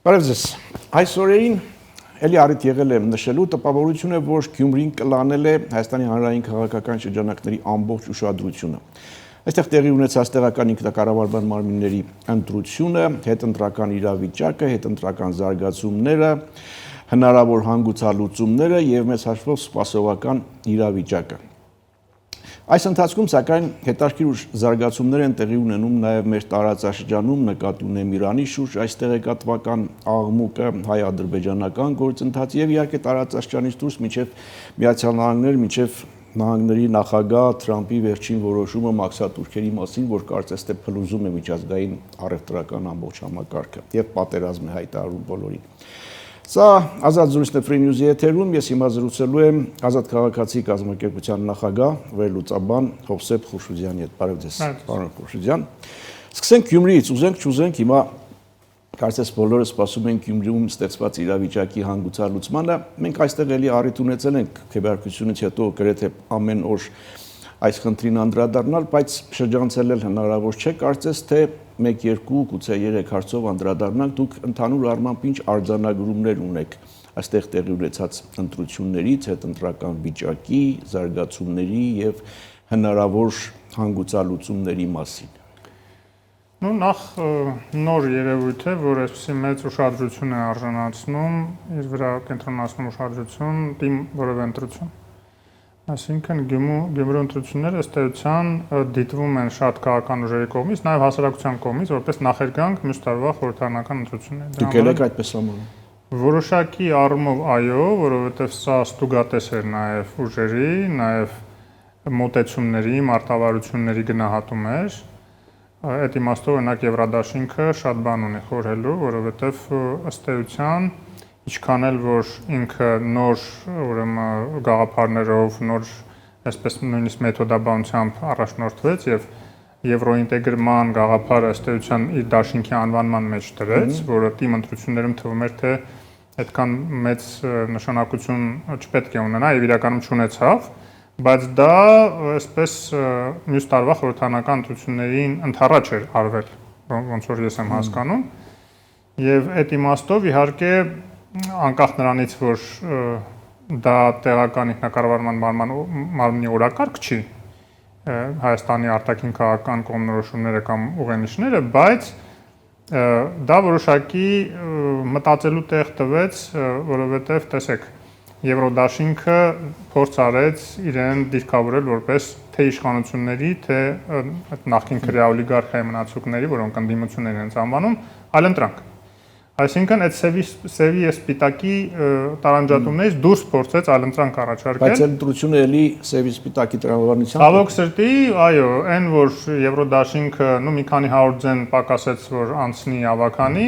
Բարև ձեզ։ Այս օրերին էլի առիթ եղել է նշելու տպավորություն է, որ Գյումրին կլանել է Հայաստանի հանրային քաղաքական շրջանակների ամբողջ ուշադրությունը։ Այստեղ տեղի ունեցած տեղական ինքնակառավարման մարմինների ընտրությունը, հետընտրական իրավիճակը, հետընտրական զարգացումները, հնարավոր հանգուցալուծումները եւ մեծ հաշվով սպասողական իրավիճակը։ Այս ընթացքում սակայն հետաքրքիր զարգացումներ են տեղի ունենում նաև մեր տարածաշրջանում նկատի ունեմ Իրանի շուրջ այս տեղեկատվական աղմուկը, հայ-ադրբեջանական գործընթաց եւ իհարկե տարածաշրջանից դուրս մինչեւ Միացյալ Նահանգներ, մինչեւ նահանգների նախագահ Թրամփի վերջին որոշումը մաքսատուրքերի մասին, որ կարծես թե փլուզում է միջազգային առևտրական ամբողջ համակարգը եւ պատերազմ է հայտարարում բոլորին։ Սա Ազատ զրույցն է Free News-ի եթերում, ես հիմա զրուցելու եմ Ազատ քաղաքացի կազմակերպության նախագահ, վերլուծաբան Հովսեփ Խուրշուդյանի հետ։ Բարև ձեզ, պարոն Խուրշուդյան։ Սկսենք Գյումրիից, ուզենք չուզենք, հիմա կարծես բոլորը սպասում են Գյումրիում ստեղծված իրավիճակի հանգուցալուծմանը։ Մենք այստեղ էլի առիթ ունեցել ենք քվեարկությունից հետո գրեթե ամեն օր այս խնդրին անդրադառնալ, բայց շրջանցել հնարավոր չէ, կարծես թե 1-2, գուցե 3 հարցով անդրադառնանք, դուք ընդհանուր առմամբ ինչ արձանագրումներ ունեք այստեղ տեղի ունեցած ընտրություններից, հետընտրական վիճակի, զարգացումների եւ հնարավոր հանգուցալուծումների մասին։ Նախ նոր երևույթ է, որ այսպիսի մեծ ուշադրություն է արժանացնում, իր վրա կենտրոնացնում ուշադրություն դիմ որևէ ընտրություն։ Այսինքն Գյումրու ընտրությունները ըստ էության դիտվում են շատ քաղաքական ուժերի կողմից, նաև հասարակության կողմից, որպես նախերգանք մյուս տարվա խորհրդարանական ընտրությունների։ Դուք եք այդպես համարում։ Որոշակի առումով այո, որովհետև սա ստուգատես էր նաև ուժերի, նաև մոտեցումների, մարտավարությունների գնահատում էր։ Այդ իմաստով օրինակ Եվրադաշինքը շատ բան ունի խորհելու, որովհետև ըստ էության ինչքան էլ որ ինքը նոր ուրեմն գաղափարներով, նոր այսպես նույնիսկ մեթոդաբանությամբ առաջնորդվեց եւ եվրոինտեգրման գաղափարը ըստ էության իր դաշինքի անվանման մեջ դրեց, որը թիմ ընտրություններում թվում էր թե այդքան մեծ նշանակություն չպետք է ունենա եւ իրականում չունեցավ, բայց դա այսպես մյուս տարվա խորհրդարանական ընտրություններին ընդառաջ էր արվել, ոնց որ ես եմ հասկանում, եւ այդ իմաստով իհարկե անկախ նրանից, որ դա տեղական ինքնակառավարման մարմնի օրակարգ չի, Հայաստանի արտաքին քաղաքական կողմնորոշումները կամ ուղենիշները, բայց դա որոշակի մտածելու տեղ տվեց, որովհետև տեսեք, Եվրոդաշինքը փորձ արեց իրեն դիրքավորել որպես թե իշխանությունների, թե նախկին քրեա օլիգարխիայի մնացուկների, որոնք ընդդիմություն են հենց անվանում, այլընտրանք։ Այսինքն այդ սևի եւ սպիտակի տարանջատումներից դուրս փորձեց այլընտրանք առաջարկել։ Բայց ընտրությունը էլի սևի սպիտակի տրամաբանությամբ։ Ցավոք սրտի, այո, այն որ Եվրոդաշինքը մի քանի 100 ձեն պակասեց, որ անցնի ավականի,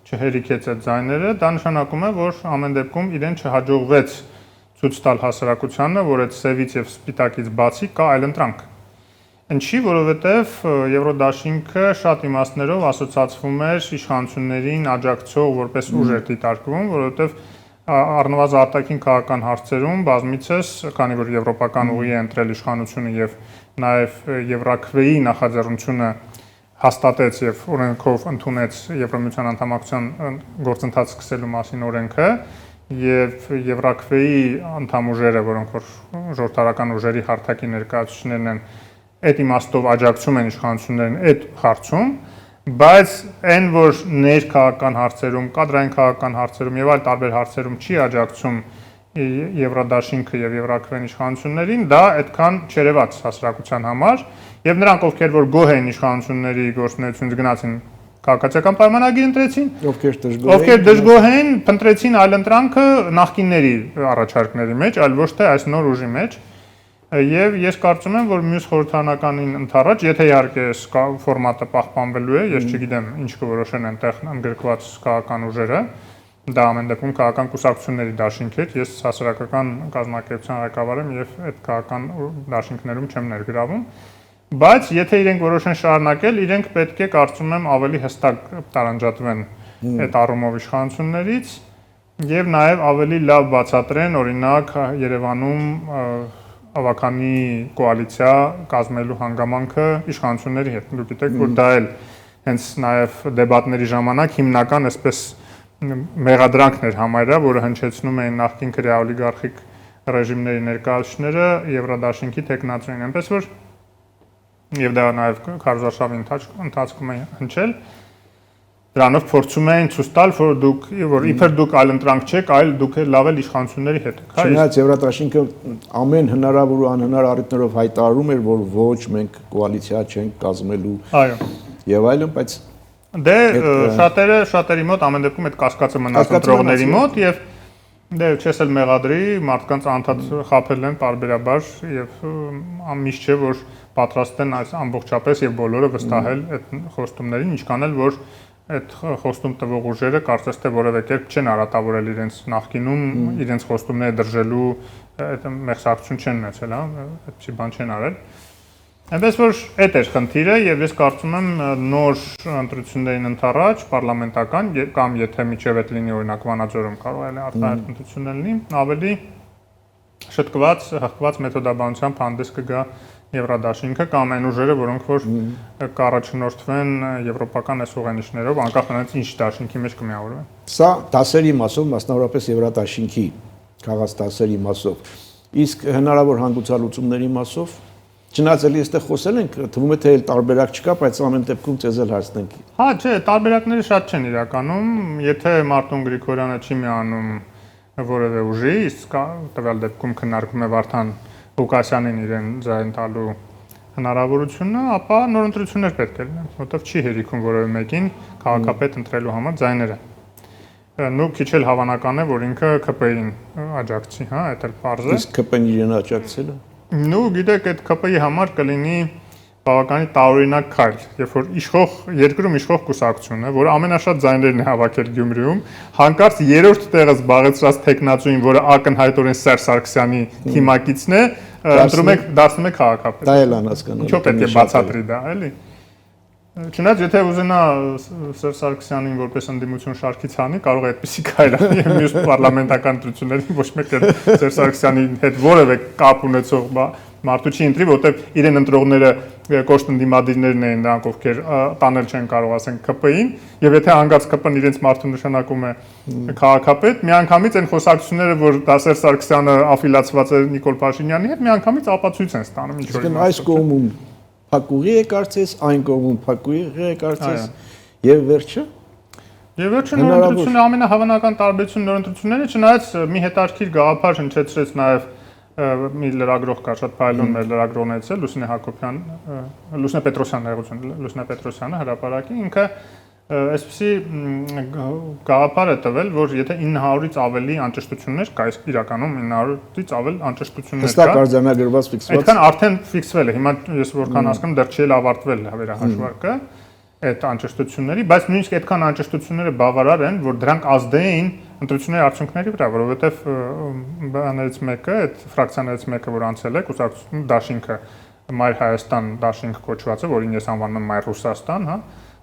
չհերիքեց այդ ձայները, դա նշանակում է, որ ամեն դեպքում իրեն չհաջողվեց ցույց տալ հասարակությանը, որ այդ սևից եւ սպիտակից բացի կա այլընտրանք։ Ինչի, որովհետև Եվրոդաշինքը շատ իմաստներով ասոցացվում էր իշխանություններին աջակցող որպես ուժ էր դիտարկվում, որովհետև առնվազն արտաքին քաղաքական հարցերում բազմիցս, քանի որ եվրոպական ուղի է ընտրել իշխանությունը եւ նաեւ Եվրաքվեի նախաձեռնությունը հաստատեց եւ օրենքով ընդունեց Եվրամիության անդամակցության գործընթաց սկսելու մասին օրենքը եւ Եվրաքվեի անդամ ուժերը, որոնք որ ժողովրդական ուժերի հարթակի ներկայացուցիչներն են, այդ իմաստով աջակցում են իշխանություններին այդ հարցում, բայց այն որ ներքաղաքական հարցերում, կադրային քաղաքական հարցերում եւ այլ տարբեր հարցերում չի աջակցում Եվրադաշինքը եւ Եվրաքվեն իշխանություններին, դա այդքան չերևաց հասարակության համար եւ նրանք ովքեր որ գոհ են իշխանությունների գործունեությունից գնացին քաղաքացիական պայմանագիր ընտրեցին, ովքեր դժգոհ են, փնտրեցին այլընտրանքը նախկինների առաջարկների մեջ, այլ ոչ թե այս նոր ուժի մեջ։ Եվ ես կարծում եմ, որ մյուս խորհրդարանականին ընդառաջ, եթե իհարկե ֆորմատը պահպանվելու է, ես չգիտեմ ինչ կորոշեն այնտեղ ընդգրկված քաղաքական ուժերը, դա ամեն դեպքում քաղաքական կուսակցությունների դաշինք է, ես հասարակական կազմակերպության ղեկավար եմ եւ այդ քաղաքական դաշինքներում չեմ ներգրավում, բայց եթե իրենք որոշեն շարունակել, իրենք պետք է կարծում եմ ավելի հստակ տարանջատվեն այդ առումով իշխանություններից եւ նաեւ ավելի լավ բացատրեն, օրինակ Երևանում ավականի կոալիցիա կազմելու հանգամանքը իշխանությունների հետ։ Դուք գիտեք, որ դա էլ հենց նաև դեբատների ժամանակ հիմնական այսպես մեղադրանքներ համարյա, որը հնչեցնում էին նախկին քրեաօլիգարխիկ ռեժիմների ներկայացուցիչները Եվրոդաշինքի տեխնացուին, այնպես որ եւ դա նաեւ քարոզարշավի ընթացքում է հնչել, դրանով փորձում էին ցույց տալ, որ իբր դուք այլընտրանք չեք, այլ դուք լավ էլ իշխանությունների հետ եք, հա։ Չնայած Եվրոդաշինքը ամեն հնարավոր ու անհնար առիթներով հայտարարում էր, որ ոչ, մենք կոալիցիա չենք կազմելու։ Այո։ Եվ այլն, բայց դե շատերի մոտ ամեն դեպքում այդ կասկածը մնաց ընտրողների մոտ եւ դե չես էլ մեղադրի, մարդկանց անդադ խաբել են պարբերաբար եւ միշտ չէ որ պատրաստ են այս ամբողջապես եւ բոլորը վստահել այդ խոստումներին, ինչքան էլ որ այդ խոստում տվող ուժերը կարծես թե որևէ կերպ չեն արատավորել իրենց նախկինում իրենց խոստումները դրժելու այդ մեղսակցություն չեն ունեցել, հա, այդպիսի բան չեն արել։ Այնպես որ այդ էր խնդիրը եւ ես կարծում եմ նոր ընտրություններին ընդառաջ պարլամենտական կամ եթե միջև այդ լինի օրինակ Վանաձորում կարող է արտահայտ ընտրություններ լինի, ավելի շտկված, հղկված մեթոդաբանությամբ հանդես կգա Եվրոդաշինքը կամ այն ուժերը, որոնք որ կառաջնորդվեն եվրոպական այս ուղենիշներով, անկախ նրանից ինչ դաշինքի մեջ կմիավորվեն։ Սա դասերի մասով, մասնավորապես Եվրոդաշինքի քաղաց դասերի մասով, իսկ հնարավոր հանգուցալուծումների մասով, չնայած էլի այստեղ խոսել ենք, թվում է թե տարբերակ չկա, բայց ամեն դեպքում ցեզ էլ հարցնենք։ Հա, չէ, տարբերակները շատ չեն իրականում, եթե Մարտուն Գրիգորյանը չի միանում որևէ ուժի, իսկ տվյալ դեպքում քննարկվում է Վարդան Ղուկասյանին իրեն ձայն տալու հնարավորությունը, ապա նոր ընտրություններ պետք է լինեն, որովհետև չի հերիքում որևէ մեկին քաղաքապետ ընտրելու համար ձայները։ Նու քիչ էլ հավանական է, որ ինքը ԿՊ-ին աջակցի, հա, դա էլ պարզ է։ Իսկ ԿՊ-ն իրեն աջակցելը։ Նու գիտեք, այդ ԿՊ-ի համար կլինի բավականին տարօրինակ քայլ, երբ որ երկրում իշխող կուսակցությունը, որը ամենաշատ ձայներն է հավաքել Գյումրիում, հանկարծ երրորդ տեղը զբաղեցրած տեխնացուին, որը ակնհայտորեն Սերժ Սարգսյանի թիմակիցն է, դարձնում է քաղաքապետ։ Դա էլ անհասկանալի։ Ինչո՞վ պետք է բացատրի դա, էլի։ Չնայած եթե ուզենա Սերժ Սարգսյանին որպես ընդդիմություն շարքից հանի, կարող է այդպեսի քայլ անել եւ մյուս պարլամենտական ընտրություններին ոչ մեկ Սերժ Սարգսյանի հետ որևէ կապ ունեցող մարդու չի ընտրի, որտեղ իրեն ընտրողները կոշտ ընդդիմադիրներն էին, նրանք ովքեր տանել չեն կարող, ասենք ԿՊ-ին, եւ եթե հանգած ԿՊ-ն իրենց մարդու նշանակում է քաղաքապետ, միանգամից այն խոսակցությունները, որ դա Սերժ Սարգսյանը աֆիլացված է Նիկոլ Փաշինյանի հետ, միանգամից ապացույց են ստանում ինչ որ։ Այս կողմում փակուղի է կարծես, այն կողմում փակուղի է կարծես, եւ վերջը։ Եվ վերջը նոր ընտրությունը ամենահավանական տարբերությունը նոր ընտրությունները, չնայած մի հետաքրքիր գաղափար հնչեցրեց նաեւ մի լրագրող կար, շատ փայլուն մեր լրագրողներից է Լուսինե Հակոբյան, Լուսինե Պետրոսյանը հրապարակի, ինքը այսպեսի գաղափար է տվել, որ եթե 900-ից ավելի անճշտություններ կա, իսկ իրականում 900-ից ավել անճշտություններ կա։ Հստակ արձանագրված ֆիքսված։ Այդքան արդեն ֆիքսվել է, հիմա ես որքան հասկանում դեռ չի ավարտվել վերահաշվարկը այդ անճշտությունների, բայց նույնիսկ այդքան անճշտությունները բավարար են, որ դրանք ազդեին ընտրությունների արդյունքների վրա, որովհետև բաներից մեկը, այդ ֆրակցիաներից մեկը, որ անցել է, կուսակցություն Դաշինքը, Մայր Հայաստան Դաշինք կոչված է, որին ես անվանում եմ Մայր Ռուսաստան, հա,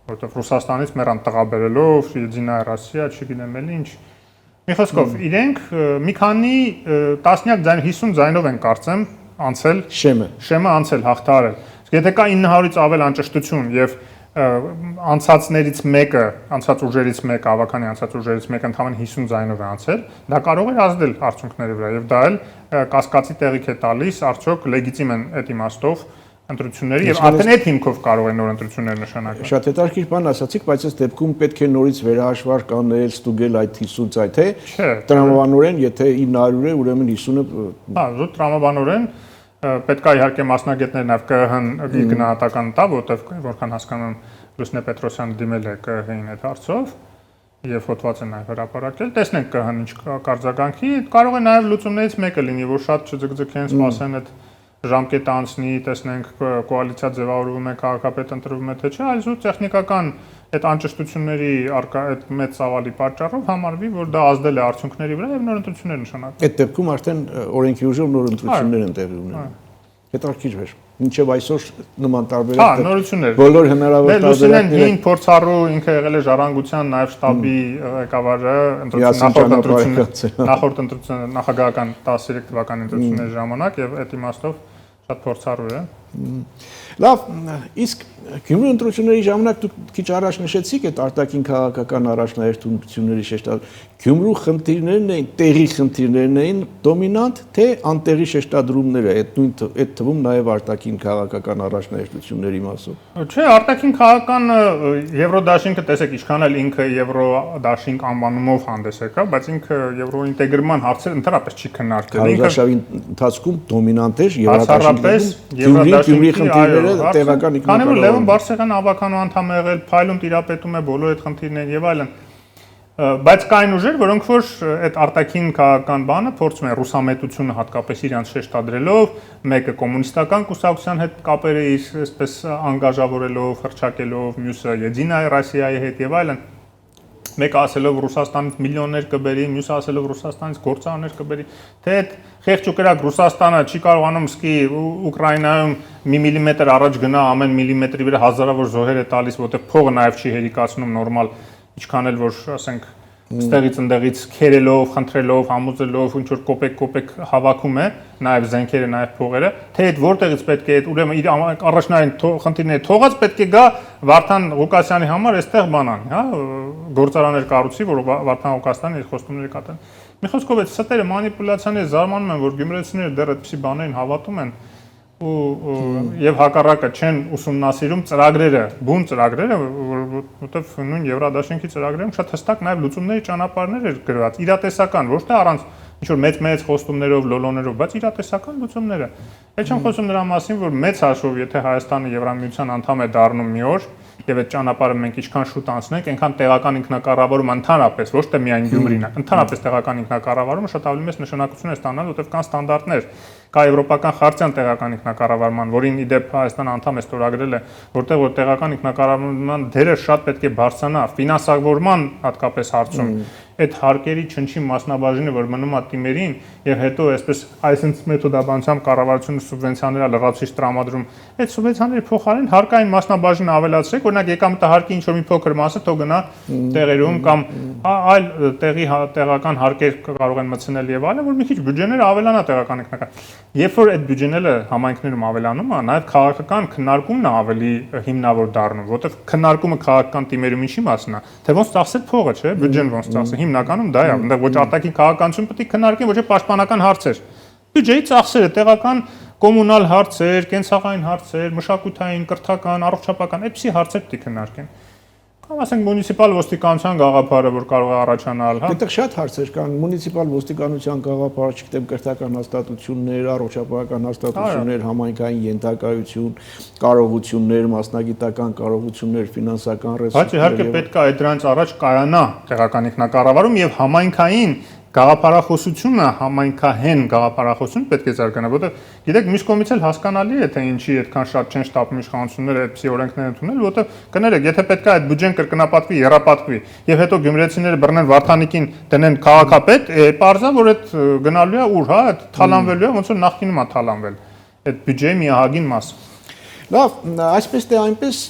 որովհետև Ռուսաստանից մեռան տղաբերելով, Եդինայ Ռոսիա, չգիտեմ էլ ինչ։ Մի խոսքով, իրենք մի քանի տասնյակ ձայն 50 ձայնով են կարծեմ անցել շեմը անցել հաղթահարել։ Իսկ եթե կա 900-ից ավել անճշտություն եւ անցածներից մեկը, անցած ուժերից մեկը, ավականի անցած ուժերից մեկը ընդհանրեն 50 ձայնով է անցել, դա կարող է ազդել արդյունքների վրա եւ դա էլ կասկածի տեղիք է տալիս, արդյոք լեգիտիմ են այդ իմաստով ընտրությունների եւ արդեն այդ հիմքով կարող են նոր ընտրություններ նշանակել։ Շատ հետաքրքիր բան ասացիք, բայց այս դեպքում պետք է նորից վերահաշվարկ անել, ստուգել այդ 50 ձայն, թե տրամաբանորեն, եթե 900 է, ուրեմն 50-ը։ Հա, զուտ տրամաբանորեն պետք է իհարկե մասնագետներ նաև ԿՀ-ն իր գնահատական տա, որտեղ որքան հասկանում եմ Լուսինե Պետրոսյանը դիմել է ԿՀ-ին այդ հարցով եւ հոդված է նաև հրապարակել։ Տեսնենք ԿՀ-ն ինչ կարձագանքի, կարող է նաև լուծումներից մեկը լինի, որ շատ չձգձգեն, սպասեն այդ ժամկետը անցնի, տեսնենք կոալիցիա ձևավորվում է, քաղաքապետ ընտրվում է թե չէ, այլ զուտ տեխնիկական այդ անճշտությունների արկա այդ մեծ ծավալի պատճառով համարվի, որ դա ազդել է արդյունքների վրա եւ նոր ընտրություններ նշանակել։ Այդ դեպքում արդեն օրենքի ուժով նոր ընտրություններ են տեղի ունենում։ Հետաքրքիր էր։ Մինչև այսօր նման տարբերակ։ Հա, նորություններ։ Բոլոր հնարավոր տարբերակները։ Լուսինեն փորձառու ինքը եղել է ժառանգության նաև շտաբի ղեկավարը նախորդ ընտրության նախագահական 13 թվականի ընտրությունների ժամանակ եւ այդ իմաստով շատ փորձառու է։ Լավ, իսկ Գյումրու ընտրությունների ժամանակ դուք քիչ առաջ նշեցիք այդ արտաքին քաղաքական առաջնահերթությունների շեշտադրումը։ Գյումրու խնդիրներն էին, տեղի խնդիրներն էին դոմինանտ, թե անտեղի շեշտադրումները, այդ թվում նաև արտաքին քաղաքական առաջնահերթությունների մասով։ Չէ, արտաքին քաղաքական Եվրոդաշինքը տեսեք, ինչքան էլ ինքը Եվրոդաշինք անվանումով հանդես եկա, բայց ինքը եվրոինտեգրման հարցեր ընդհանրապես չի քննարկել։ Քարոզարշավի ընթացքում դոմինանտ էր Եվրոդաշինքի խնդիրները տեղական քանի որ Լևոն Բարսեղյանը ավականու անդամ է եղել, փայլում տիրապետում է բոլոր այդ խնդիրներին եւ այլն։ Բայց կային ուժեր, որոնք որ այդ արտաքին քաղաքական բանը փորձում են ռուսամետությունը հատկապես իրանց շեշտադրելով, մեկը կոմունիստական կուսակցության հետ կապերը այսպես անգաժավորելով, հռչակելով, մյուսը Եդինայ Ռոսիայի հետ եւ այլն։ Մեկը ասելով Ռուսաստանից միլիոններ կբերի, մյուսը ասելով Ռուսաստանից գործարաններ կբերի, թե այդ խեղճ ու կրակ Ռուսաստանը չի կարողանում սկի Ուկրաինայում մի միլիմետր առաջ գնա, ամեն միլիմետրի վրա հազարավոր զոհեր է տալիս, որտեղ փողը նաև չի հերիկացնում նորմալ, ինչքան էլ որ ասենք ստեղից ընդեղից քերելով, խնդրելով, համոզելով, ինչ որ կոպեկ հավաքում է, նաև զենքերը, նաև փողերը, թե այդ որտեղից պետք է այդ ուրեմն իր առաջնային խնդիրները թողած պետք է գա Վարդան Ղուկասյանի համար այստեղ բանան, հա, գործարաններ կառուցի, որ Վարդան Ղուկասյանը իր խոստումները կատարեն։ Մի խոսքով այդ ստերը մանիպուլյացիաների զարմանում են, որ գյումրեցիները դեռ այդպիսի բաներին հավատում են եւ հակառակը չեն ուսումնասիրում ծրագրերը, բուն ծրագրերը, որովհետեւ նույն Եվրադաշինքի ծրագրերում շատ հստակ նաեւ լուծումների ճանապարհներ էր գրված, իրատեսական, ոչ թե առանց ինչ որ մեծ խոստումներով, լոլոներով, բայց իրատեսական լուծումները։ Այդ չեմ խոսում նրա մասին, որ մեծ հաշվով, եթե Հայաստանը Եվրամիության անդամ է դառնում մի օր, եւ այդ ճանապարհը մենք ինչքան շուտ անցնենք, այնքան տեղական ինքնակառավարումը ընդհանրապես, ոչ թե միայն Գյումրին, ընդհանրապես տեղական ինքնակառավարումը շատ ավելի մեծ նշանակություն է ստանալ, որտեղ կան ստանդարտներ, կա եվրոպական խարտիան տեղական ինքնակառավարման, որին ի դեպ Հայաստանը անդամ է ստորագրել է, որտեղ որ տեղական ինքնակառավարման դերը շատ պետք է բարձրանա ֆինանսավորման հատկապես հարցում։ Այդ հարկերի չնչի մասնաբաժինը, որ մնում է թիմերին, եւ հետո այսպես այսպես մեթոդաբանությամբ կառավարությունը սուբվենցիաներ լրացուցիչ տրամադրում, այդ սուբվենցիաների փոխարեն հարկային մասնաբաժինը ավելացրեք, օրինակ եկամտահարկի ինչ որ մի փոքր մասը թող գնա տեղերում կամ այլ տեղի տեղական հարկեր կարող են մտցնել եւ այլն, որ մի քիչ բյուջեները ավելանա տեղական ինքնական։ Երբ որ այդ բյուջեները համայնքներում ավելանում է, նաեւ քաղաքական քննարկումն է ավելի հիմնավոր դառնում, որովհետեւ քննարկումը քաղաքական թիմերում ինչի մասն է, թե ոնց ծախսել փողը, չէ, բյուջեն ոնց ծախսել, հիմնականում դա է, այնտեղ ոչ արտաքին քաղաքականություն պետք է քննարկեն, ոչ թե պաշտպանական հարցեր։ Բյուջեի ծախսերը, տեղական կոմունալ հարցեր, կենցաղային հարցեր, մշակութային, կրթական, առողջապահական, այդպիսի հարցեր պետք է քննարկեն։ Կամ ասենք մունիցիպալ ոստիկանության գաղափարը, որ կարող է առաջանալ, հա։ Այդտեղ շատ հարցեր կան, մունիցիպալ ոստիկանության գաղափարը, չգիտեմ, կրթական հաստատություններ, առողջապահական հաստատություններ, համայնքային ենթակայություն, կարողություններ, մասնագիտական կարողություններ, ֆինանսական ռեսուրսներ։ Բայց իհարկե պետք է այդ դրանից առաջ կայանա տեղական ինքնակառավարում եւ համայնքային գաղափարախոսությունը, համայնքահեն գաղափարախոսություն պետք է զարգանա, որովհետեւ գիտեք, մյուս կողմից էլ հասկանալի է, թե ինչի այդքան շատ չեն շտապում իշխանությունները այդպիսի օրենքներ ընդունել, որովհետեւ կներեք, եթե պետք է այդ բյուջեն կրկնապատվի, եռապատվի, եւ հետո գյումրեցիները բռնեն Վարդանիկին դնեն քաղաքապետ, պարզա որ այդ գնալու է ուր, հա, այդ թալանվելու է, ոնց որ նախկինում է թալանվել այդ բյուջեի մի ահագին մասը։ Լավ, այսպես թե այնպես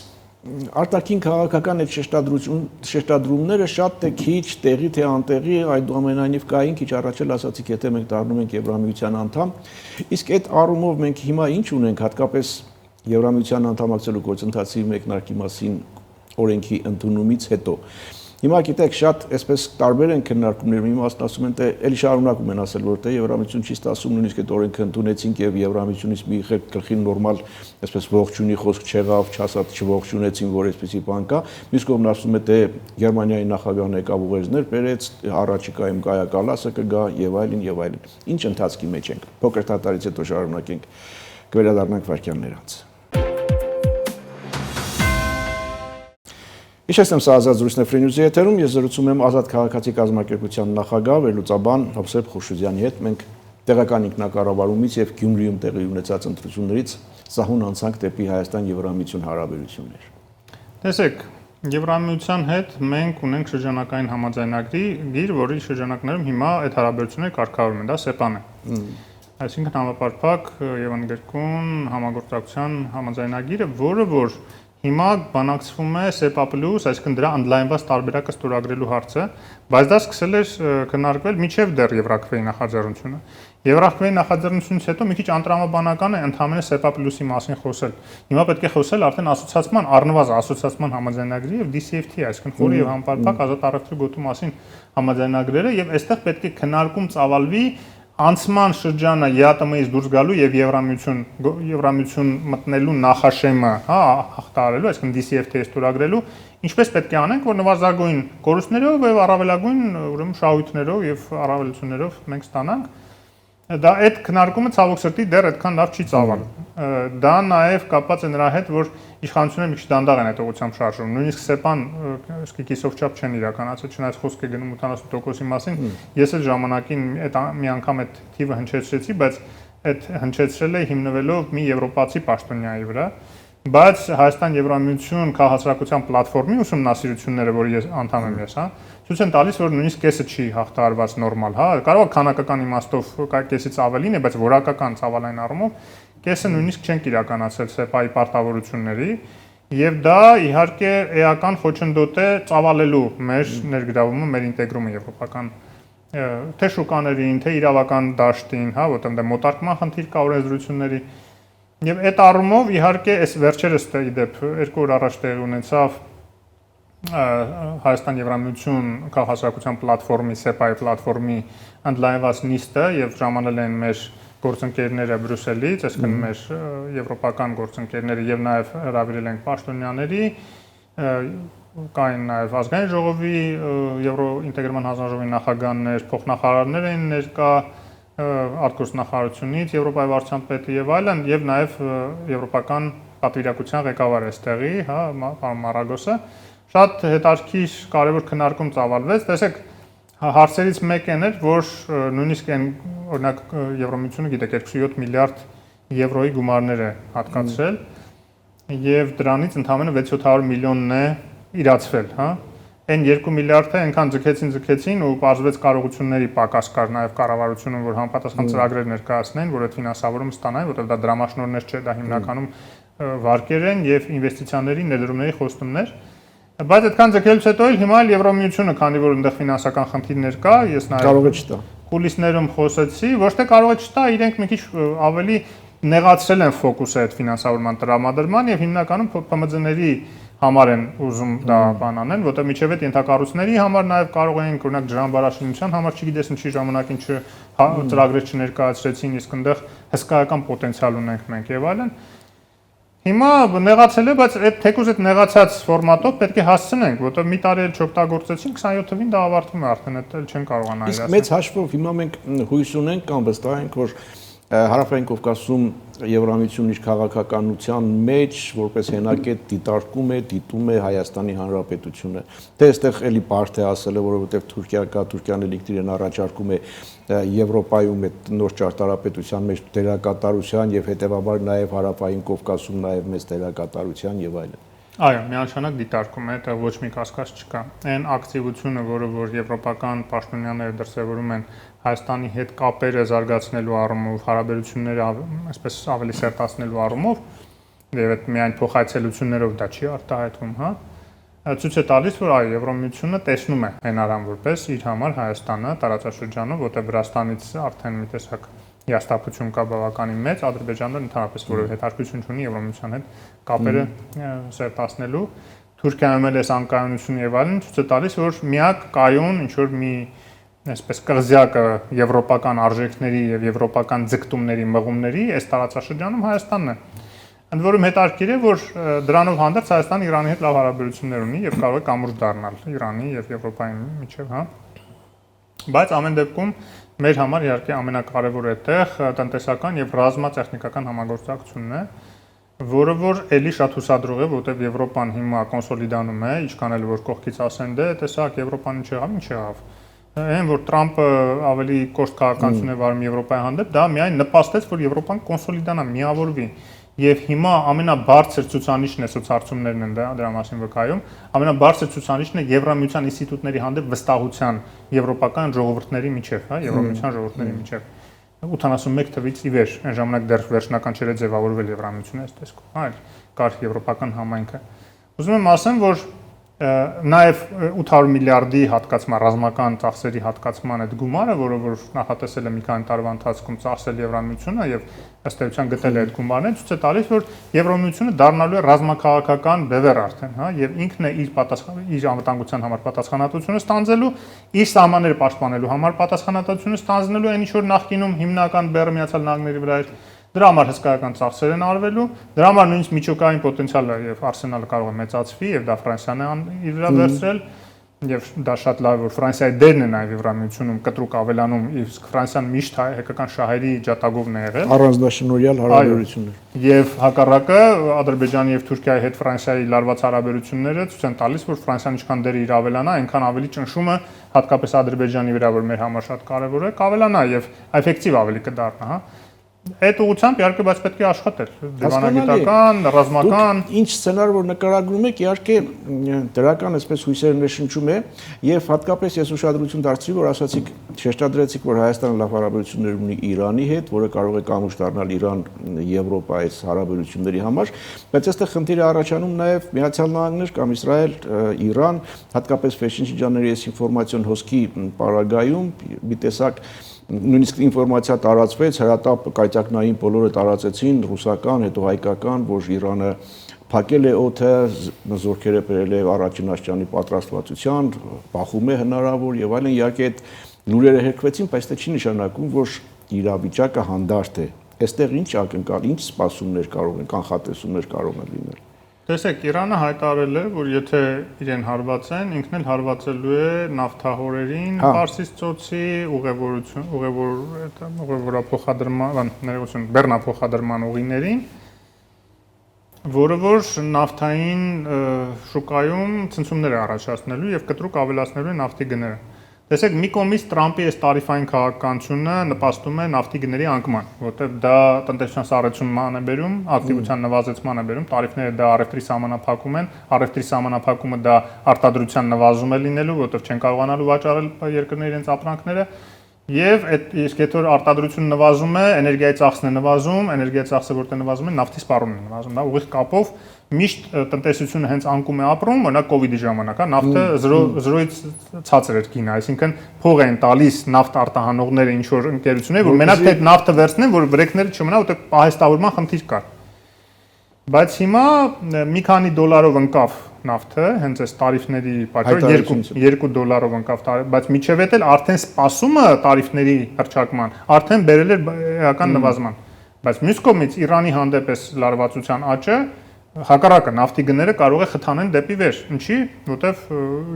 արտաքին քաղաքական այդ շեշտադրումները շատ թե քիչ տեղի թե անտեղի այդուամենայնիվ կային, քիչ առաջ էլ ասացիք, եթե մենք դառնում ենք Եվրամիության անդամ, իսկ այդ առումով մենք հիմա ինչ ունենք, հատկապես Եվրամիության անդամակցելու գործընթացի մեկնարկի մասին օրենքի ընդունումից հետո։ Հիմա գիտեք, շատ այսպես տարբեր են քննարկումներ, մի մասն ասում են, թե էլի շարունակում են ասել, որ թե Եվրամիություն չի ստասում, նույնիսկ այդ օրենքը ընդունեցինք եւ Եվրամիությունից մի գլխին նորմալ, այսպես ողջունի խոսք չեղավ, չասած չողջունեցին, որ այսպեսի բան կա։ Մյուս կողմն ասում է, թե Գերմանիայի նախագահն եկավ ուղերձներ բերեց, առաջիկայում Կայա Կալասը կգա եւ այլն եւ այլն։ Ինչ ընթացքի մեջ ենք։ Փոքր դատարից հետո շարունակենք, կվերադառնանք վարքյաններ անց։ Իհարկե, սա Ազատ զրույցն է Free News-ի եթերում, ես զրուցում եմ Ազատ քաղաքացի կազմակերպության նախագահ վերլուծաբան Հովսեփ Խուրշուդյանի հետ։ Մենք տեղական ինքնակառավարումից եւ Գյումրիում տեղի ունեցած ընտրություններից սահուն անցանք դեպի Հայաստան-Եվրամիություն հարաբերություններ։ Տեսեք, Եվրամիության հետ մենք ունենք շրջանակային համաձայնագրի, որի շրջանակներում հիմա այդ հարաբերությունները կարգավորվում են, դա ՍԵՊԱ-ն է։ Այսինքն համապարփակ եւ ընդգրկուն համագործակցության համաձայնագիրը, որը որ հիմա բանակցվում է SEPA+, այսինքն դրա ընդլայնված տարբերակը ստորագրելու հարցը, բայց դա սկսել էր քննարկվել մինչև դեռ Եվրաքվեի նախաձեռնությունը։ Եվրաքվեի նախաձեռնությունից հետո մի քիչ անտրամաբանական է ընդհանրապես SEPA+-ի մասին խոսել։ Հիմա պետք է խոսել արդեն ասոցիացիան, առնվազն ասոցիացիան համաձայնագրի եւ DCFT, այսինքն խորի եւ համապարփակ ազատ առևտրի գոտու մասին համաձայնագրերը, եւ այստեղ պետք է քննարկում ծավալվի անցման շրջանը ԵԱՏՄ-ից դուրս գալու եւ Եվրամիություն մտնելու նախաշեմը, հա, հաղթահարելու, այսինքն DCFT-ը ստորագրելու, ինչպես պետք է անենք, որ նվազագույն կորուստներով եւ առավելագույն, ուրեմն շահույթներով եւ առավելություններով մենք ստանանք։ Դա այդ քննարկումը ցավոք սրտի դեռ այդքան լավ չի ծավալվում։ Դա նաև կապված է նրա հետ, որ իշխանությունները մի քիչ դանդաղ են այդ ուղղությամբ շարժվում։ Նույնիսկ SEPA-ն իսկի կիսով չափ չեն իրականացել, չնայած խոսք է գնում 80%-ի մասին։ Ես էլ ժամանակին այդ մի անգամ այդ թիվը հնչեցրեցի, բայց այդ հնչեցրել է հիմնվելով մի եվրոպացի պաշտոնյայի վրա։ Բայց Հայաստան-Եվրամիություն քաղաքացիական պլատֆորմի ուսումնասիրությունները, որ ես անդամ եմ ես, հա, ցույց են տալիս, որ նույնիսկ կեսը չի հաղթահարված նորմալ, հա, կարող է քանակական իմաստով կեսից ավելին է, բայց որակական ծավալային առումով կեսը նույնիսկ չենք իրականացել SEPA-ի պարտավորությունների, եւ դա իհարկե էական խոչընդոտ է ծավալելու մեր ներգրավումը, մեր ինտեգրումը եվրոպական թե շուկաներին, թե իրավական դաշտին, հա, որտեղ դա մոտարկման խնդիր կա օրենսդրությունների։ Եվ այդ առումով իհարկե այս վերջերս իդեպ 2 օր առաջ տեղի ունեցավ Հայաստան-Եվրամիություն քաղաքացիական պլատֆորմի SEPA-ի պլատֆորմի ընդլայնված նիստը եւ ժամանել են մեր գործընկերները Բրյուսելից, այսինքն մեր եվրոպական գործընկերները եւ նաեւ հրավիրել են պաշտոնյաների, կային նաեւ ազգային ժողովի եվրոինտեգրման հանձնաժողովի նախագահներ, փոխնախարարներ են ներկա արտգործնախարարությունից, Եվրոպայի վարչության պետը եւ այլն, եւ նաեւ եվրոպական պատվիրակության ղեկավարը այստեղի, հա, պարոն Մարագոսը, շատ հետաքրքիր կարևոր քննարկում ծավալվեց, տեսեք, հարցերից մեկն էր, որ նույնիսկ այն օրինակ Եվրոմիությունը գիտեք 2.7 միլիարդ եվրոյի գումարներ է հատկացրել եւ դրանից ընդամենը 600 միլիոնն է իրացվել, հա։ Այն 2 միլիարդը այնքան ձգեցին ու պարզվեց կարողությունների պակաս կար նաև կառավարությունը, որ համապատասխան ծրագրեր ներկայացնեն, որ այդ ֆինանսավորումը ստանային, որտեղ դա դրամաշնորհներ չէ, դա հիմնականում վարկեր են եւ ինվեստիցիաների ներդրումների խոստումներ։ Բայց այդքան ձգելուց հետո էլ հիմա Եվրոմիությունը, քանի որ այնտեղ ֆինանսական խնդիրներ կա, ես նաև կարող է չտա։ Կուլիսներում խոսեցի, ոչ թե կարող է չտա, իրենք մի քիչ ավելի նեղացրել են ֆոկուսը այդ ֆինանսավորման տրամադրման եւ հիմնականում ՊՄԾ-ների համար են ուզում դա բան անեն, որտեղ միջև այդ ենթակառույցների համար նաև կարող են օրինակ ջրամբարաշինության համար չգիտես ինչի ժամանակին ծրագրեր չներկայացրեցին, իսկ այնտեղ հսկայական պոտենցիալ ունենք մենք եւ այլն։ Հիմա նեղացել է, բայց այդ թեկուզ այդ նեղացած ֆորմատով պետք է հասցնենք, որտեղ մի տարի էլ չօգտագործեցին, 27 թվին դա ավարտվում է արդեն, այդ էլ չեն կարողանա այլասել։ Իսկ մեծ հաշվով հիմա մենք հույս ունենք կամ վստահ ենք, որ Հարավային Կովկասում Եվրամիությունն իր քաղաքականության մեջ որպես հենակետ դիտարկում է, դիտում է Հայաստանի Հանրապետությունը։ Թե այստեղ էլի բարդ է ասել, որովհետև Թուրքիա կա, Թուրքիան էլ ինքնին առաջարկում է Եվրոպայում այդ նոր ճարտարապետության մեջ դերակատարության եւ հետեւաբար նաեւ Հարավային Կովկասում նաեւ մեծ դերակատարության եւ այլն։ Այո, միանշանակ դիտարկում է, դա ոչ մի կասկած չկա։ Այն ակտիվությունը, որը որ եվրոպական պաշտոնյաները դրսևորում են Հայաստանի հետ կապերը զարգացնելու առումով, հարաբերությունները այսպես ավելի սերտացնելու առումով, եւ այդ միայն փոխայցելություններով դա չի արտահայտվում, հա, ցույց է տալիս, որ այո, Եվրոմիությունը տեսնում է հենարան որպես իր համար Հայաստանը տարածաշրջանում, որտեղ Վրաստանից արդեն մի տեսակ հիաստապություն կա բավականին մեծ, Ադրբեջանը ընդհանրապես որևէ հետաքրքրություն չունի Եվրոմիության հետ կապերը սերտացնելու, Թուրքիայում էլ էս անկայունությունը եւ այլն ցույց է տալիս, որ միակ կայուն ինչ որ մի այսպես կղզյակը եվրոպական արժեքների եւ եվրոպական ձգտումների մղումների այս տարածաշրջանում Հայաստանն է։ Ընդ որում հետաքրքիր է, որ դրանով հանդերձ Հայաստանը Իրանի հետ լավ հարաբերություններ ունի եւ կարող է կամուրջ դառնալ Իրանի եւ Եվրոպայի միջեւ, հա։ Բայց ամեն դեպքում մեր համար իհարկե ամենակարևորը այդտեղ տնտեսական եւ ռազմատեխնիկական համագործակցությունն է, որը որ էլի շատ հուսադրող է, որտեղ Եվրոպան հիմա կոնսոլիդանում է, ինչքան էլ որ կողքից ասեն, դե տեսակ Եվրոպան ինչ եղավ, ինչ եղավ։ Այն որ Թրամփը ավելի կոշտ քաղաքականություն է վարում Եվրոպայի հանդեպ, դա միայն նպաստեց, որ Եվրոպան կոնսոլիդանա, միավորվի։ Եվ հիմա ամենաբարձր ցուցանիշն է սոցհարցումներն են դրա մասին վկայում, ամենաբարձր ցուցանիշն է Եվրամիության ինստիտուտների հանդեպ վստահության եվրոպական ժողովուրդների միջև, հա, Եվրամիության ժողովուրդների միջև, 81 թվականից ի վեր, այն ժամանակ դեռ վերջնական չէր ձևավորվել Եվրամիությունը այս տեսքով, այլ կար եվրոպական համայնքը։ Ուզում եմ ասեմ, որ նաև 800 միլիարդի հատկացման ռազմական ծախսերի հատկացման այդ գումարը, որը որ նախատեսել է մի քանի տարվա ընթացքում ծախսել Եվրամիությունը եւ ըստ էության գտել է այդ գումարները, ցույց է տալիս, որ Եվրամիությունը դառնալու է ռազմաքաղաքական բևեռ արդեն, հա, եւ ինքն է իր անվտանգության համար պատասխանատվությունը ստանձնելու, իր սահմանները պաշտպանելու համար պատասխանատվությունը ստանձնելու, այն ինչ որ նախկինում հիմնական բեռը Միացյալ Նահանգների վրա էր, դրա համար հսկայական ծախսեր են արվելու, դրա համար նույնիսկ միջուկային պոտենցիալը եւ արսենալը կարող է մեծացվի եւ դա Ֆրանսիան է իր վրա վերցրել եւ դա շատ լավ է որ Ֆրանսիայի դերն է նաեւ Եվրամիությունում կտրուկ ավելանում, իսկ Ֆրանսիան միշտ հայկական շահերի ջատագովն է եղել առանձնաշնորհյալ հարաբերություններ եւ հակառակը Ադրբեջանի եւ Թուրքիայի հետ Ֆրանսիայի լարված հարաբերությունները ցույց են տալիս, որ Ֆրանսիան ինչքան դեր իր ավելանա, այնքան ավելի ճնշումը հատկապես Ադրբեջանի վրա, որ մեր համար շատ կարեւոր է, կավելանա եւ էֆեկտիվ ավելի կդառնա, հա։ Այդ ուղղությամբ իհարկե բայց պետք է աշխատել դիվանագիտական, ռազմական ինչ սցենար որ նկարագրում եք իհարկե դրական այսպես հույսեր ներշնչում է եւ հատկապես ես ուշադրություն դարձրի որ ասացիք շեշտադրեցիք որ Հայաստանը լավ հարաբերություններ ունի Իրանի հետ, որը կարող է կամուշ դառնալ Իրան-Եվրոպա այս հարաբերությունների համար, բայց այստեղ խնդիրը առաջանում նաեւ Միացյալ Նահանգներ կամ Իսրայել, Իրան, հատկապես ֆեշին շրջանների այս ինֆորմացիոն հոսքի պարագայում մի տեսակ նույնիսկ ինֆորմացիա տարածվեց, հրատապ կայծակնային բոլորը տարածեցին, ռուսական, հետո հայկական, որ Իրանը փակել է օդը, զորքերը բերել է առաջին աշճանի պատրաստվածության, բախում է հնարավոր եւ այլն, իհարկե այդ լուրերը հերքվեցին, բայց դա չի նշանակում, որ իրավիճակը հանդարտ է։ Այստեղ ինչ ակնկալ, ինչ սպասումներ կարող են, կանխատեսումներ կարող են լինել։ Տեսեք, Իրանը հայտարարել է, որ եթե իրեն հարվածեն, ինքն էլ հարվածելու է նավթահորերին, Պարսից ծոցի ուղևորափոխադրման, բեռնափոխադրման ուղիներին, որը որ նավթային շուկայում ցնցումներ է առաջացնելու եւ կտրուկ ավելացնելու է նավթի գները։ Տեսեք, մի կողմից Տրամպի այս տարիֆային քաղաքականությունը նպաստում է նավթի գների անկման, որտեղ դա տնտեսության սառեցման է բերում, ակտիվության նվազեցման է բերում, տարիֆները դա առևտրի սահմանափակում են, առևտրի սահմանափակումը դա արտադրության նվազում է լինելու, որտեղ չեն կարողանալու վաճառել երկրները իրենց ապրանքները, եւ իսկ եթե արտադրությունը նվազում է, էներգիայի ծախսն է նվազում, էներգիայի ծախսը որտեղ նվազում է, նավթի սպառումն է նվազում, դա ուղիղ կապով միշտ տնտեսությունը հենց անկում է ապրում, օրինակ կոവിഡ്ի ժամանակ, հա, նավթը 0-ից ցածր էր գինը, այսինքն փող են տալիս նավթ արտահանողները ինչ որ ընկերություններ, որ մենակ թե նավթը վերցնեն, որ բրեքները չմնա, որտեղ պահեստավորման խնդիր կար։ Բայց հիմա մի քանի դոլարով ընկավ նավթը, հենց այս տարիֆների պատճառով $2 ընկավ, բայց միջև էլ արդեն սպասումը տարիֆների հռչակման արդեն բերել էր էական նվազման։ Բայց մյուս կողմից Իրանի հանդեպ այս լարվածության աճը հակառակը նավթի գները կարող է խթանեն դեպի վեր։ Ինչի՞, որտեվ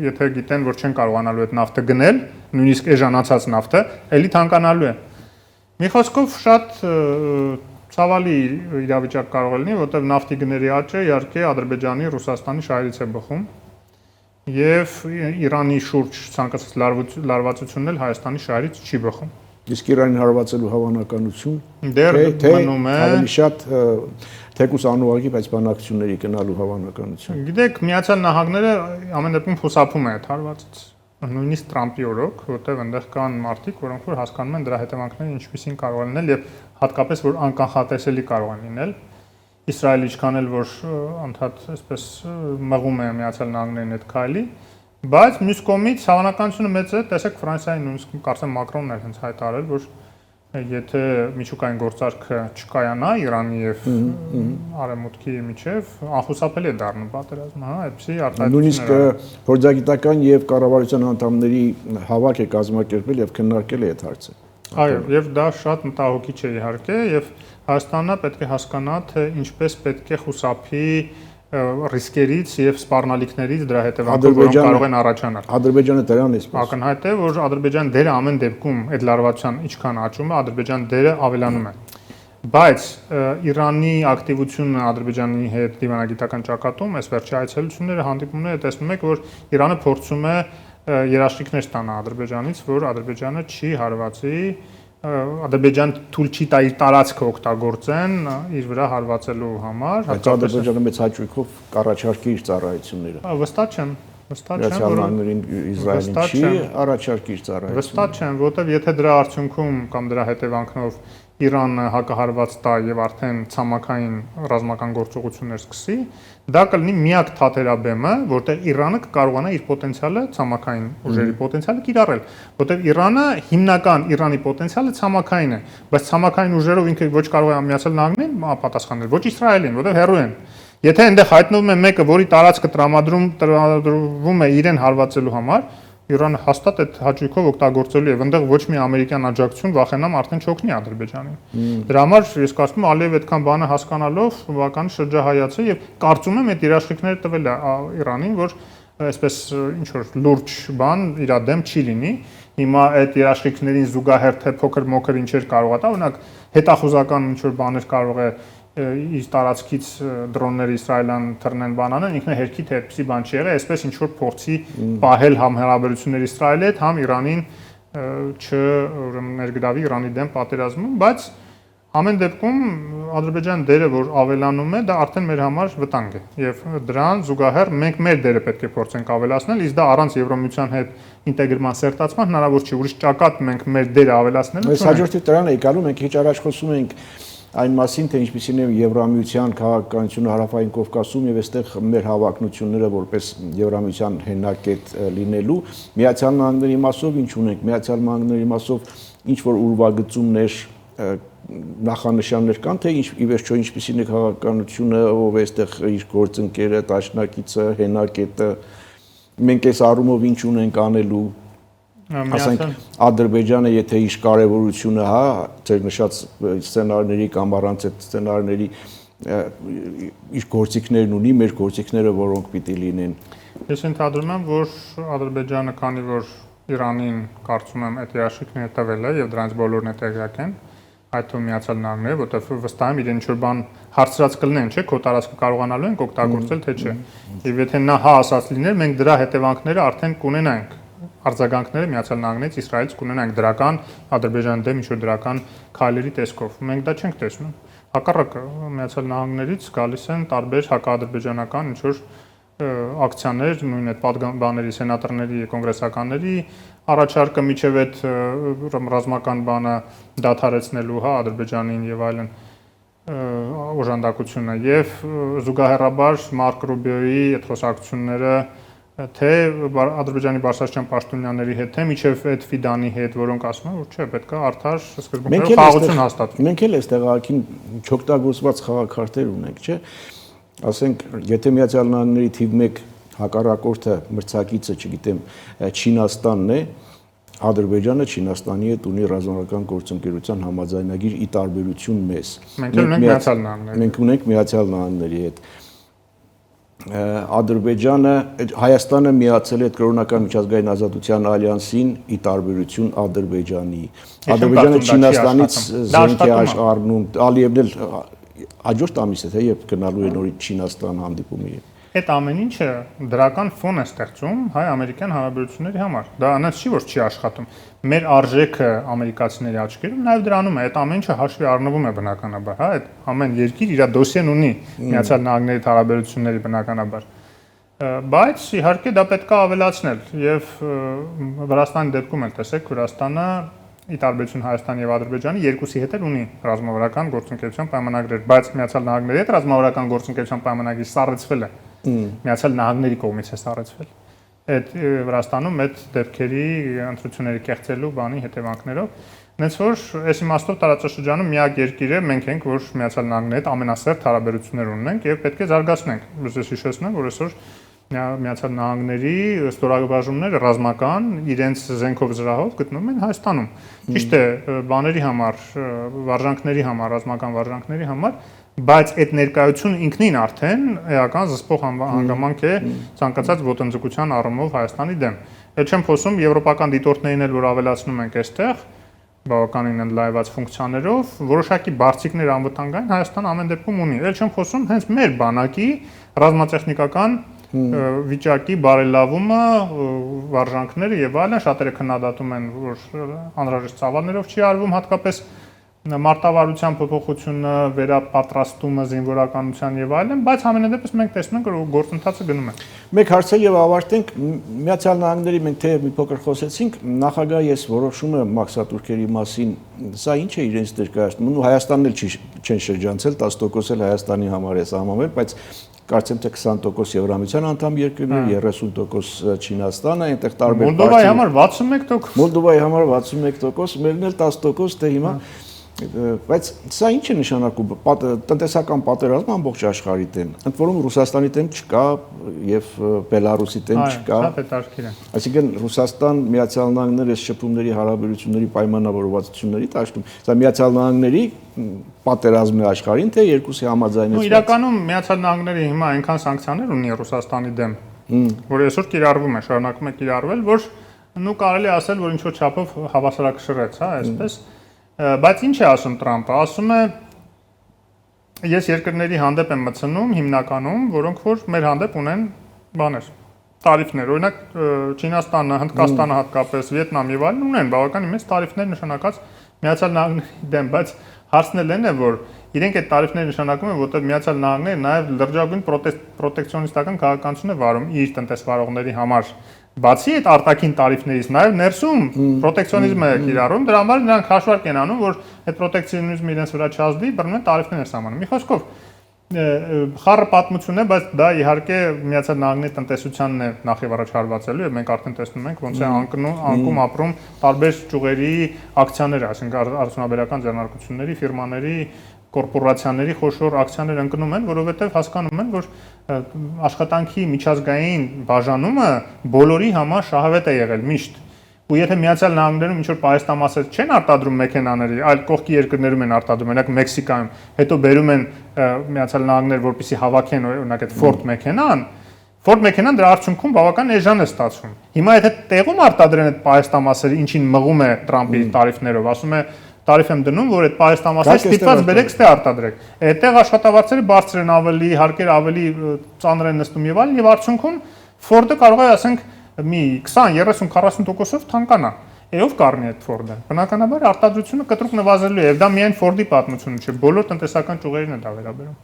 եթե գիտեն, որ չեն կարողանալու այդ նավթը գնել, նույնիսկ էժանացած նավթը, ելի թանկանալու է։ Մի խոսքով շատ ցավալի իրավիճակ կարող է լինի, որտեղ նավթի գների աճը իհարկե Ադրբեջանի, Ռուսաստանի շահերից է բխում եւ Իրանի շուրջ ցանկացած լարվածությունն էլ Հայաստանի շահերից չի բխում։ Իսկ Իրանին հարվածելու հավանականություն դեռ մնում է ավելի շատ թեկուս անուղակի, բայց բանակցությունների գնալու հավանականություն։ Գիտեք, Միացյալ Նահանգները ամեն դեպքում խուսափում է այդ հարվածից։ Նույնիսկ Տրամպի օրոք, որտեղ այնտեղ կան մարդիկ, որոնք որ հասկանում են դրա հետևանքները ինչպիսին կարող են լինել եւ հատկապես որ անկանխատեսելի կարող են լինել։ Իսրայելը ինչքան էլ որ անդադ այսպես մղում է Միացյալ Նահանգներին այդ քայլի, բայց մյուս կողմից հավանականությունը մեծ է, տեսեք Ֆրանսիայի նույնիսկ կարծեմ Մակրոնն էլ հենց հայտարարել, որ եթե միջուկային գործարքը չկայանա Իրանի եւ Արևմուտքի միջև, անխուսափելի է դառնում պատերազմը, հա, այդպեսի արտահայտություններ։ Նույնիսկ փորձագիտական եւ կառավարության անդամների հավաք է կազմակերպել եւ քննարկել է այդ հարցը։ Այո, եւ դա շատ մտահոգիչ է իհարկե եւ Հայաստանը պետք է հասկանա, թե ինչպես պետք է խուսափի ռիսկերից եւ սպառնալիքներից դրա հետևանքով որոնք կարող են առաջանալ։ Ադրբեջանը դրան է սպասում։ Ակնհայտ է, որ Ադրբեջան դերը ամեն դեպքում այդ լարվածության ինչքան աճում է, Ադրբեջան դերը ավելանում է։ Բայց Իրանի ակտիվությունը Ադրբեջանի հետ դիվանագիտական ճակատում, այս վերջի այցելությունները, հանդիպումները տեսնում եք, որ Իրանը փորձում է երաշխիքներ ստանալ Ադրբեջանից, որ Ադրբեջանը չի հարվածի, Ադրբեջան թույլ չի տա իր տարածքը օգտագործեն իր վրա հարվածելու համար։ Բայց Ադրբեջանը մեծ հաճույքով կառաջարկի իր ծառայությունները։ Վստահ չեմ։ Միացյալ Նահանգներին Իսրայելին չի առաջարկիր ծառայություն։ Վստահ չեմ, որովհետև եթե դրա արդյունքում կամ դրա հետևանքով Իրանը հակահարված տա եւ արդեն ցամաքային ռազմական գործողություններ սկսի, դա կլինի միակ թաթերաբեմը, որտեղ Իրանը կկարողանա իր պոտենցիալը ցամաքային ուժերի պոտենցիալը կիրառել, որտեղ Իրանը հիմնական Իրանի պոտենցիալը ցամաքային է, բայց ցամաքային ուժերով ինքը ոչ կարող է Միացյալ Նահանգներին պատասխանել, ոչ Իսրայելին, որտեղ հեռու են։ Եթե այնտեղ հայտնվում է մեկը, որի տարածքը տրամադրվում է իրեն հարվածելու համար, Իրանը հաստատ այդ հաճույքով օգտագործելու եւ այնտեղ ոչ մի ամերիկյան աջակցություն վախենամ արդեն չօգնի Ադրբեջանին։ Դրա համար ես կարծում եմ Ալիև այդքան բանը հասկանալով բավական շրջահայացել եւ կարծում եմ այդ երաշխիքները տվել է Իրանին, որ այսպես ինչ որ լուրջ բան իր դեմ չի լինի։ Հիմա այդ երաշխիքներին զուգահեռ թե փոքր-մոքր ինչեր կարող է տա, օրինակ հետախուզական ինչ որ բաներ կարող է իր տարածքից դրոններ Իսրայելյան թռնեն բանանեն, ինքնը հերքի թե այդպեսի բան չի եղել, այսպես ինչ որ փորձի պահել համ հարաբերություններ Իսրայելի հետ, համ Իրանին չներգրավի Իրանի դեմ պատերազմում, բայց ամեն դեպքում Ադրբեջանի դերը, որ ավելանում է, դա արդեն մեր համար վտանգ է եւ դրան զուգահեռ մենք մեր դերը պետք է փորձենք ավելացնել, իսկ դա առանց Եվրոմիության հետ ինտեգրման սերտացման հնարավոր չի, ուրիշ ճակատ մենք մեր դերը ավելացնելու։ Այս հաջորդի դրան է գալու, մենք քիչ առաջ խոսում ենք այն մասին, թե ինչպիսին է Եվրամիության քաղաքականությունը Հարավային Կովկասում եւ այստեղ մեր հավակնությունները որպես Եվրամիության հենակետ լինելու, Միացյալ Նահանգների մասով ինչ ունենք, Միացյալ Նահանգների մասով ինչ որ ուրվագծումներ, նախանշաններ կան, թե ի վերջո ինչպիսին է քաղաքականությունը, ով է այստեղ իր գործընկերը, տաշնակիցը, հենակետը, մենք այս առումով ինչ ունենք անելու։ Ասենք Ադրբեջանը եթե իր կարևորությունը, հա, ձեր նշած սցենարների կամ առանց այդ սցենարների իր գործիքներն ունի, մեր գործիքները որոնք պիտի լինեն։ Ես ընդհանրում եմ, որ Ադրբեջանը, քանի որ Իրանին կարծում եմ այդ երաշխիքները տվել է եւ դրանց բոլորն է տեղյակ են, այդ ու Միացյալ Նահանգները, որտեղ վստահ եմ իրեն ինչ որ բան հարցրած կլինեն, չէ՞, քո տարածքը կարողանալու ենք օգտագործել, թե չէ։ Եվ եթե նա հա ասած լիներ, մենք դրա հետևանքները արդեն կունենանք։ Արձագանքները Միացյալ Նահանգներից Իսրայելից կունենանք դրական Ադրբեջանի դեմ ինչ-որ դրական քայլերի տեսքով։ Մենք դա չենք տեսնում։ Հակառակը Միացյալ Նահանգներից գալիս են տարբեր հակաադրբեջանական ինչ-որ ակցիաներ, նույն այդ պատգամբաների, սենատորների, կոնգրեսականների առաջարկը միջև այդ ռազմական բանը դադարեցնելու, հա, Ադրբեջանին եւ այլն օժանդակությունը եւ զուգահեռաբար Մարկ Ռուբիոյի այդ խոսակցությունները թե Ադրբեջանի Բարսաշյան պաշտոնյաների հետ, թե միջև այդ Ֆիդանի հետ, որոնք ասում են, որ չէ, պետք է արդար սկզբունքներով խաղաղություն հաստատվի։ Մենք էլ այստեղ ակին չօգտագործված խաղաքարտեր ունենք, չէ՞։ Ասենք, եթե Միացյալ Նահանգների թիվ 1 հակառակորդը մրցակիցը, չգիտեմ, Չինաստանն է, Ադրբեջանը Չինաստանի հետ ունի ռազմական գործընկերության համաձայնագիր ի տարբերություն մեզ։ Մենք ունենք Միացյալ Նահանգների։ Մենք ունենք Միացյալ Նահանգների հետ։ Ադրբեջանը, Հայաստանը միացել է կրոնական միջազգային ազատության ալյանսին ի տարբերություն Ադրբեջանի։ Ադրբեջանը Չինաստանից զենք է առնում, Ալիևն էլ հաջորդ ամիս է, թե երբ գնալու է նորից Չինաստան հանդիպումի։ Այդ ամեն ինչը դրական ֆոն է ստեղծում հայ-ամերիկյան հարաբերությունների համար։ Դա այնպես չի, որ չի աշխատում։ Մեր արժեքը ամերիկացիների աչքերում նաև դրանում է, այդ ամեն ինչը հաշվի առնվում է բնականաբար, հա, այդ ամեն երկիր իր դոսիեն ունի Միացյալ Նահանգների հարաբերությունների բնականաբար։ Բայց իհարկե դա պետք է ավելացնել եւ Վրաստանի դեպքում էլ տեսեք, Վրաստանը ի տարբերություն Հայաստանի եւ Ադրբեջանի երկուսի հետ էլ ունի ռազմավարական գործընկերության պայմանագրեր, բայց Միացյալ Նահանգների հետ ռազմավարական գործընկերության պայմանագրի սառեցվել է։ Միացյալ Նահանգների կողմից է սառեցվել։ Այդ Վրաստանում այդ դեպքերի ընտրությունների կեղծելու բանի հետևանքներով, այնց որ այս իմաստով տարածաշրջանում միակ երկիրը մենք ենք, որ Միացյալ Նահանգների հետ ամենասերտ հարաբերություններ ունենք եւ պետք է զարգացնենք։ Ես հիշեցնեմ, որ այսօր Միացյալ Նահանգների ստորաբաժանումները ռազմական իրենց զենքով զրահով գտնվում են Հայաստանում։ Ճիշտ է, բաների համար, վարժանքների համար, ռազմական վարժանքների համար, բայց այդ ներկայությունը ինքնին արդեն էական զսպող հանգամանք է ցանկացած ոտնձգության առումով Հայաստանի դեմ։ Այդ չեմ խոսում եվրոպական դիտորդներին էլ, որ ավելացնում ենք այստեղ բավականին ընդլայնված ֆունկցիաներով, որոշակի բարձիկներ անվտանգային Հայաստան ամեն դեպքում ունի։ Այդ չեմ խոսում հենց մեր բանակի ռազմատեխնիկական վիճակի բարելավումը, վարժանքները եւ այլն, շատերը քննադատում են, որ անհրաժեշտ ծավալներով չի արվում, հատկապես մարտավարության փոփոխությունը, վերապատրաստումը, զինվորականության եւ այլն, բայց ամենադեպս մենք տեսնում ենք, որ գործընթացը գնում է։ Մեկ հարցը եւ ավարտենք Միացյալ Նահանգների մենք թեև մի փոքր խոսեցինք, նախագահի այս որոշումը մաքսատուրքերի մասին, սա ինչ է իրենց ներկայացնում, ու Հայաստանն էլ չեն շրջանցել, 10% էլ Հայաստանի համար է սահմանվել, բայց կարծեմ թե 20% Եվրամիության անդամ երկրներ, 30% Չինաստանը, այնտեղ տարբեր Մոլդովայի համար 61%, Մոլդովայի համար 61%, մերն էլ 10%, թե հիմա բայց սա ինչ է նշանակում տնտեսական պատերազմ ամբողջ աշխարհի դեմ, ընդ որում Ռուսաստանի դեմ չկա եւ Բելարուսի դեմ չկա։ Շատ հետաքրքիր է։ Այսինքն Ռուսաստան, Միացյալ Նահանգներ այս շփումների հարաբերությունների պայմանավորվածությունների դաշտում, սա Միացյալ Նահանգների պատերազմն է աշխարհին, թե երկուսի համաձայնեցված։ Ու իրականում Միացյալ Նահանգները հիմա այնքան սանկցիաներ ունի Ռուսաստանի դեմ, որ այսօր կիրառվում է, շարունակում է կիրառվել, որ կարելի ասել, որ ինչ որ չափով հավասարակշռեց, հա, այսպես։ Բայց ինչ է ասում Տրամպը, ասում է ես երկրների հանդեպ եմ մտցնում հիմնականում, որոնք որ մեր հանդեպ ունեն բաներ, տարիֆներ, օրինակ Չինաստանը, Հնդկաստանը հատկապես, Վիետնամ եւ այլն ունեն բավականին մեծ տարիֆներ նշանակած Միացյալ Նահանգների դեմ, բայց հարցն էլ այն է, որ իրենք այդ տարիֆները նշանակում են, որտեղ Միացյալ Նահանգները նաեւ լրջագույն պրոտեկցիոնիստական քաղաքականություն է վարում իր տնտեսվարողների համար։ Բացի այդ արտաքին տարիֆներից, նաև ներսում պրոտեկցիոնիզմ է կիրառում, դրա համար նրանք հաշվարկ են անում, որ այդ պրոտեկցիոնիզմը իրենց վրա չազդի, բռնում են տարիֆներ սահմանում։ Մի խոսքով խառը պատմություն է, բայց դա իհարկե Միացյալ Նահանգների տնտեսությանն է նախ եւ առաջ հարվածելու, եւ մենք արդեն տեսնում ենք ոնց է անկում ապրում տարբեր ճյուղերի ակցիաները, այսինքն արդյունաբերական ձեռնարկությունների, ֆիրմաների, կորպորացիաների խոշոր ակցիաներ ընկնում են, որովհետեւ հասկանում են, որ աշխատանքի միջազգային բաժանումը բոլորի համար շահավետ է եղել միշտ։ Ու եթե Միացյալ Նահանգներում ինչ-որ պահեստամասեր չեն արտադրում մեքենաների, այլ կողքի երկրներում են արտադրում, օրինակ Մեքսիկայում, հետո բերում են Միացյալ Նահանգներ, որպեսզի հավաքեն օրինակ այդ Ford մեքենան դրա արդյունքում բավական էժան է ստացվում։ Հիմա եթե տեղում արտադրեն այդ պահեստամասերը, ինչին մղում է Տրամպի տարիֆներով, ասում է տարիֆ եմ դնում, որ այդ պահեստամասերը ստիպված բերեք, ստե արտադրեք։ Այդտեղ աշխատավարձերը բարձր են ավելի, հարկերը ավելի ծանր են նստում եւ այլն, եւ արդյունքում Ford-ը կարող է, ասենք, մի 20, 30, 40%-ով թանկանա։ Ով կառնի այդ Ford-ը։ Բնականաբար արտադրությունը կտրուկ նվազելու է, եւ դա միայն Ford-ի պատմությունը չէ, բոլոր տնտեսական ճյուղերին է դա վերաբերում։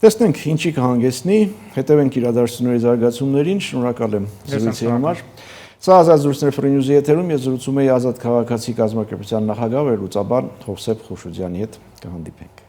Տեսնենք ինչի կհանգեցնի, հետևենք իրադարձությունների զարգացումներին, շնորհակալ եմ զրույցի համար։ Սա Ազատ զրույցներ Free News-ի եթերում ես զրուցում եի Ազատ քաղաքացի կազմակերպության նախագահ վերլուծաբան Հովսեփ Խուշուձյանի հետ, կհանդիպենք։